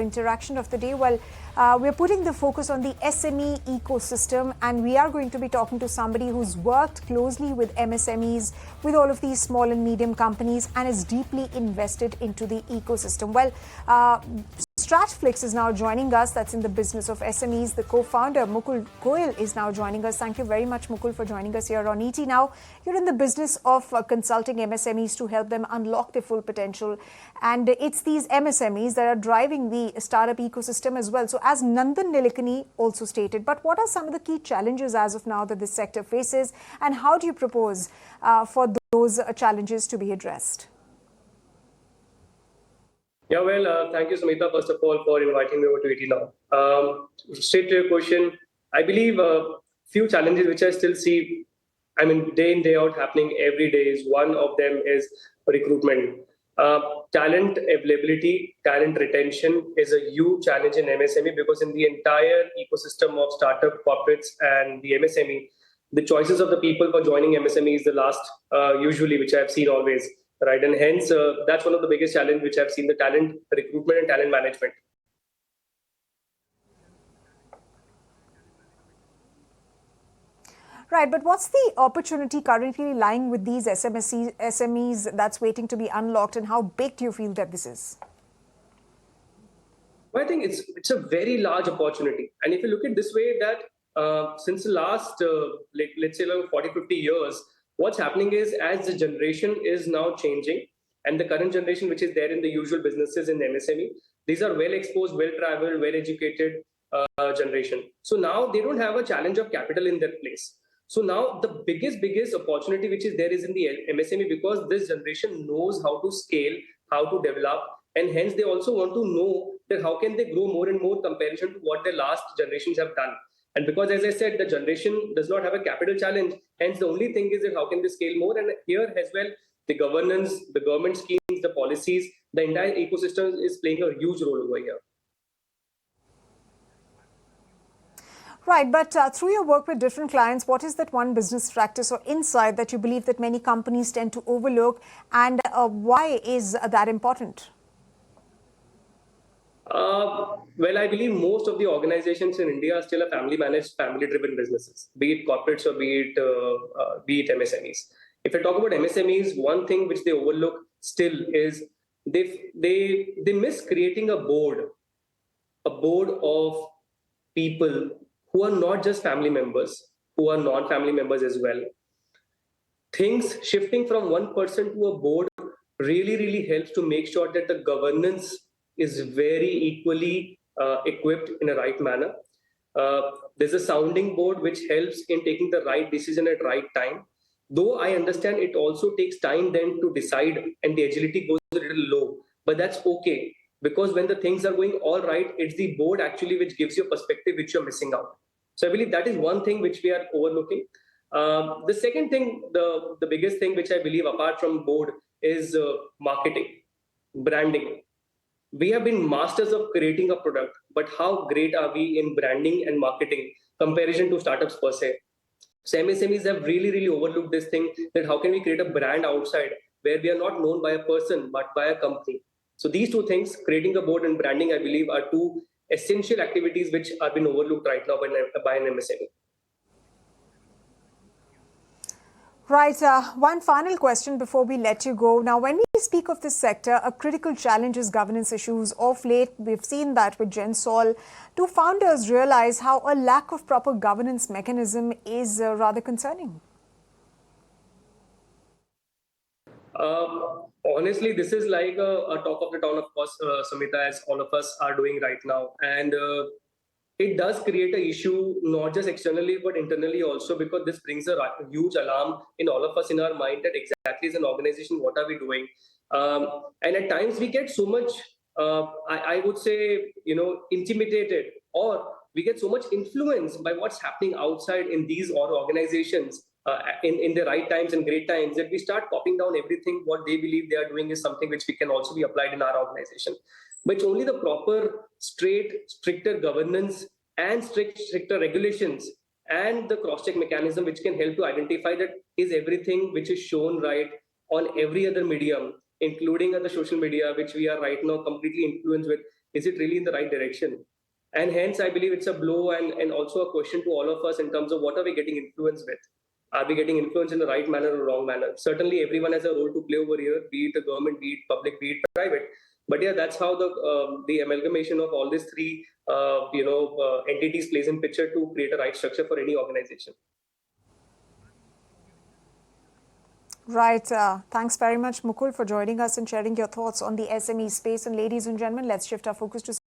interaction of the day. Well, we're putting the focus on the SME ecosystem, and we are going to be talking to somebody who's worked closely with MSMEs, with all of these small and medium companies, and is deeply invested into the ecosystem. Well, Stratefix is now joining us. That's in the business of SMEs. The co-founder, Mukul Goyal, is now joining us. Thank you very much, Mukul, for joining us here on ET. Now, you're in the business of consulting MSMEs to help them unlock their full potential. And it's these MSMEs that are driving the startup ecosystem as well. So as Nandan Nilekani also stated, but what are some of the key challenges as of now that this sector faces, and how do you propose for those challenges to be addressed? Yeah, well, thank you, Samita, first of all, for inviting me over to ET now. Straight to your question, I believe a few challenges which I still see, day in, day out happening every day is one of them is recruitment. Talent availability, talent retention is a huge challenge in MSME because in the entire ecosystem of startup corporates and the MSME, the choices of the people for joining MSME is the last, usually, which I've seen always. Right, and hence that's one of the biggest challenges which I've seen, the talent recruitment and talent management. Right, but what's the opportunity currently lying with these SMEs that's waiting to be unlocked, and how big do you feel that this is? Well, I think it's a very large opportunity, and if you look at this way, that since the last let's say 40-50 years. What's happening is, as the generation is now changing, and the current generation, which is there in the usual businesses in MSME, these are well-exposed, well-traveled, well-educated generation. So now they don't have a challenge of capital in their place. So now the biggest opportunity which is there is in the MSME, because this generation knows how to scale, how to develop, and hence they also want to know that how can they grow more and more comparison to what their last generations have done. And because, as I said, the generation does not have a capital challenge, hence the only thing is that how can they scale more? And here as well, the governance, the government schemes, the policies, the entire ecosystem is playing a huge role over here. Right, but through your work with different clients, what is that one business practice or insight that you believe that many companies tend to overlook, and why is that important? Well, I believe most of the organizations in India are still a family-managed, family-driven businesses, be it corporates or be it MSMEs. If I talk about MSMEs, one thing which they overlook still is they miss creating a board of people who are not just family members, who are non-family members as well. Things shifting from one person to a board really helps to make sure that the governance is very equally equipped in a right manner. There's a sounding board which helps in taking the right decision at right time. Though I understand it also takes time then to decide, and the agility goes a little low, but that's okay, because when the things are going all right, it's the board actually which gives you a perspective which you're missing out. So I believe that is one thing which we are overlooking. The second thing, the biggest thing which I believe apart from board is marketing, branding. We have been masters of creating a product, but how great are we in branding and marketing comparison to startups per se? So MSMEs have really overlooked this thing, that how can we create a brand outside where we are not known by a person, but by a company. So these two things, creating a board and branding, I believe are two essential activities which are being overlooked right now by an MSME. Right. One final question before we let you go. Now, when we speak of this sector, a critical challenge is governance issues. Of late, we've seen that with Gensol. Do founders realize how a lack of proper governance mechanism is rather concerning? Honestly, this is like a talk of the town, of course, Samita, as all of us are doing right now. And it does create an issue, not just externally, but internally also, because this brings a huge alarm in all of us in our mind that exactly as an organization, what are we doing? And at times we get so much, I would say, intimidated, or we get so much influence by what's happening outside in these organizations in the right times and great times, that we start copying down everything what they believe they are doing is something which we can also be applied in our organization. But it's only the proper, stricter governance and stricter regulations and the cross-check mechanism which can help to identify that is everything which is shown right on every other medium, including the social media, which we are right now completely influenced with. Is it really in the right direction? And hence, I believe it's a blow and also a question to all of us in terms of what are we getting influenced with? Are we getting influenced in the right manner or wrong manner? Certainly, everyone has a role to play over here, be it the government, be it public, be it private. But yeah, that's how the amalgamation of all these three entities plays in picture to create a right structure for any organization. Right. Thanks very much, Mukul, for joining us and sharing your thoughts on the SME space. And ladies and gentlemen, let's shift our focus to